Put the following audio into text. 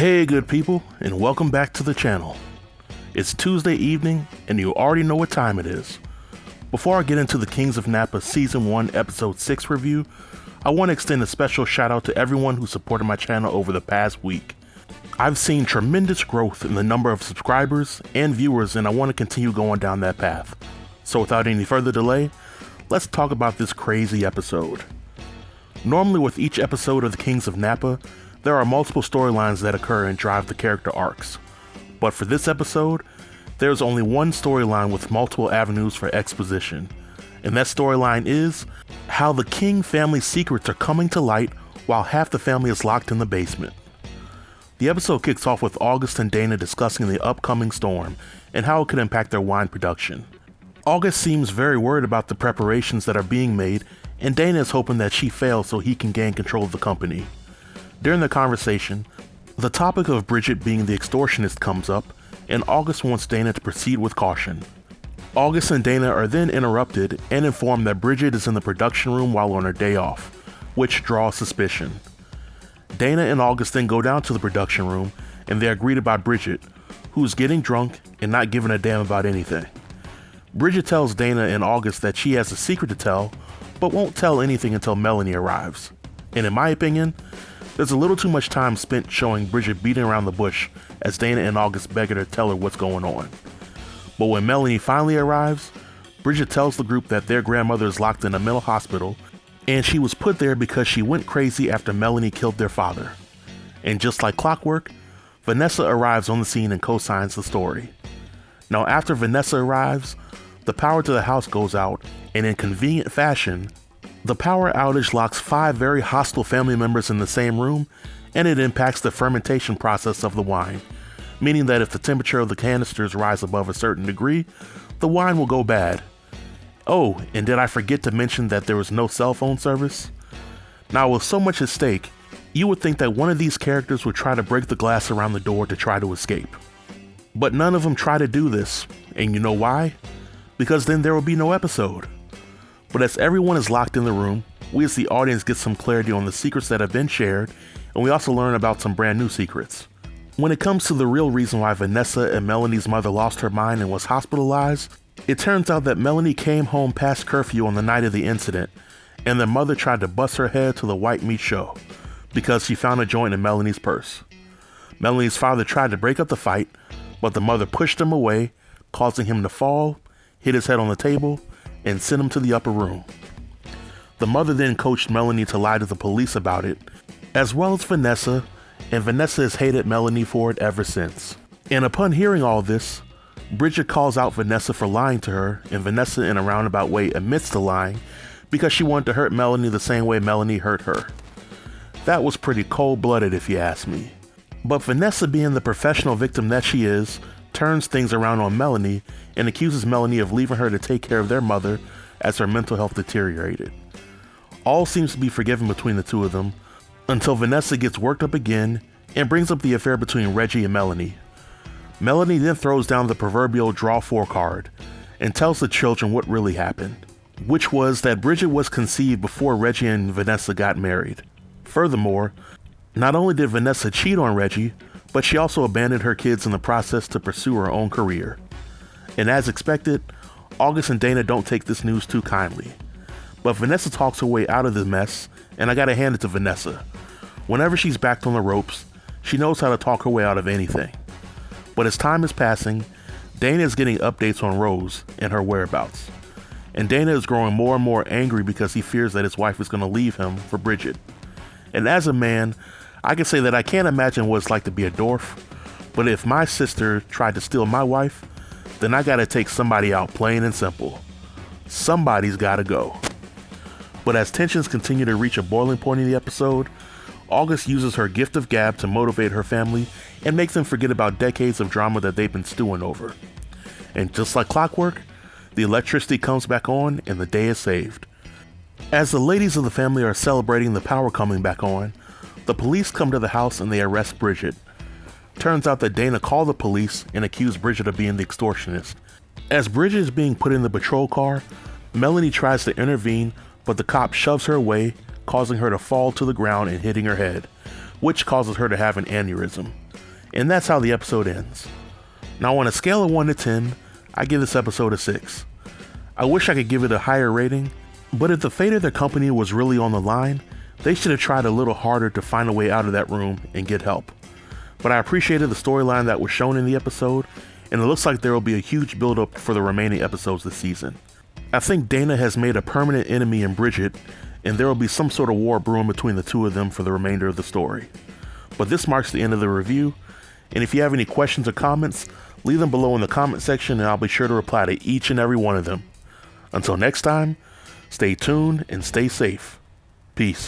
Hey good people, and welcome back to the channel. It's Tuesday evening, and you already know what time it is. Before I get into the Kings of Napa Season 1 Episode 6 review, I want to extend a special shout out to everyone who supported my channel over the past week. I've seen tremendous growth in the number of subscribers and viewers, and I want to continue going down that path. So without any further delay, let's talk about this crazy episode. Normally with each episode of the Kings of Napa, there are multiple storylines that occur and drive the character arcs. But for this episode, there's only one storyline with multiple avenues for exposition. And that storyline is how the King family secrets are coming to light while half the family is locked in the basement. The episode kicks off with August and Dana discussing the upcoming storm and how it could impact their wine production. August seems very worried about the preparations that are being made, and Dana is hoping that she fails so he can gain control of the company. During the conversation, the topic of Bridget being the extortionist comes up, and August wants Dana to proceed with caution. August and Dana are then interrupted and informed that Bridget is in the production room while on her day off, which draws suspicion. Dana and August then go down to the production room, and they are greeted by Bridget, who is getting drunk and not giving a damn about anything. Bridget tells Dana and August that she has a secret to tell, but won't tell anything until Melanie arrives. And in my opinion, there's a little too much time spent showing Bridget beating around the bush as Dana and August beg her to tell her what's going on. But when Melanie finally arrives, Bridget tells the group that their grandmother is locked in a mental hospital, and she was put there because she went crazy after Melanie killed their father. And just like clockwork, Vanessa arrives on the scene and co-signs the story. Now after Vanessa arrives, the power to the house goes out, and in convenient fashion, the power outage locks 5 very hostile family members in the same room, and it impacts the fermentation process of the wine, meaning that if the temperature of the canisters rise above a certain degree, the wine will go bad. Oh, and did I forget to mention that there was no cell phone service? Now with so much at stake, you would think that one of these characters would try to break the glass around the door to try to escape. But none of them try to do this, and you know why? Because then there will be no episode. But as everyone is locked in the room, we as the audience get some clarity on the secrets that have been shared, and we also learn about some brand new secrets. When it comes to the real reason why Vanessa and Melanie's mother lost her mind and was hospitalized, it turns out that Melanie came home past curfew on the night of the incident, and their mother tried to bust her head to the white meat show because she found a joint in Melanie's purse. Melanie's father tried to break up the fight, but the mother pushed him away, causing him to fall, hit his head on the table, and sent him to the upper room. The mother then coached Melanie to lie to the police about it, as well as Vanessa, and Vanessa has hated Melanie for it ever since. And upon hearing all this, Bridget calls out Vanessa for lying to her, and Vanessa in a roundabout way admits to lying because she wanted to hurt Melanie the same way Melanie hurt her. That was pretty cold-blooded if you ask me. But Vanessa, being the professional victim that she is, turns things around on Melanie and accuses Melanie of leaving her to take care of their mother as her mental health deteriorated. All seems to be forgiven between the two of them until Vanessa gets worked up again and brings up the affair between Reggie and Melanie. Melanie then throws down the proverbial draw 4 card and tells the children what really happened, which was that Bridget was conceived before Reggie and Vanessa got married. Furthermore, not only did Vanessa cheat on Reggie, but she also abandoned her kids in the process to pursue her own career. And as expected, August and Dana don't take this news too kindly. But Vanessa talks her way out of the mess, and I gotta hand it to Vanessa. Whenever she's backed on the ropes, she knows how to talk her way out of anything. But as time is passing, Dana is getting updates on Rose and her whereabouts. And Dana is growing more and more angry because he fears that his wife is gonna leave him for Bridget. And as a man, I can say that I can't imagine what it's like to be a dwarf, but if my sister tried to steal my wife, then I gotta take somebody out, plain and simple. Somebody's gotta go. But as tensions continue to reach a boiling point in the episode, August uses her gift of gab to motivate her family and makes them forget about decades of drama that they've been stewing over. And just like clockwork, the electricity comes back on and the day is saved. As the ladies of the family are celebrating the power coming back on, the police come to the house and they arrest Bridget. Turns out that Dana called the police and accused Bridget of being the extortionist. As Bridget is being put in the patrol car, Melanie tries to intervene, but the cop shoves her away, causing her to fall to the ground and hitting her head, which causes her to have an aneurysm. And that's how the episode ends. Now on a scale of 1 to 10, I give this episode a 6. I wish I could give it a higher rating, but if the fate of their company was really on the line, they should have tried a little harder to find a way out of that room and get help. But I appreciated the storyline that was shown in the episode, and it looks like there will be a huge build-up for the remaining episodes this season. I think Dana has made a permanent enemy in Bridget, and there will be some sort of war brewing between the two of them for the remainder of the story. But this marks the end of the review, and if you have any questions or comments, leave them below in the comment section and I'll be sure to reply to each and every one of them. Until next time, stay tuned and stay safe. Peace.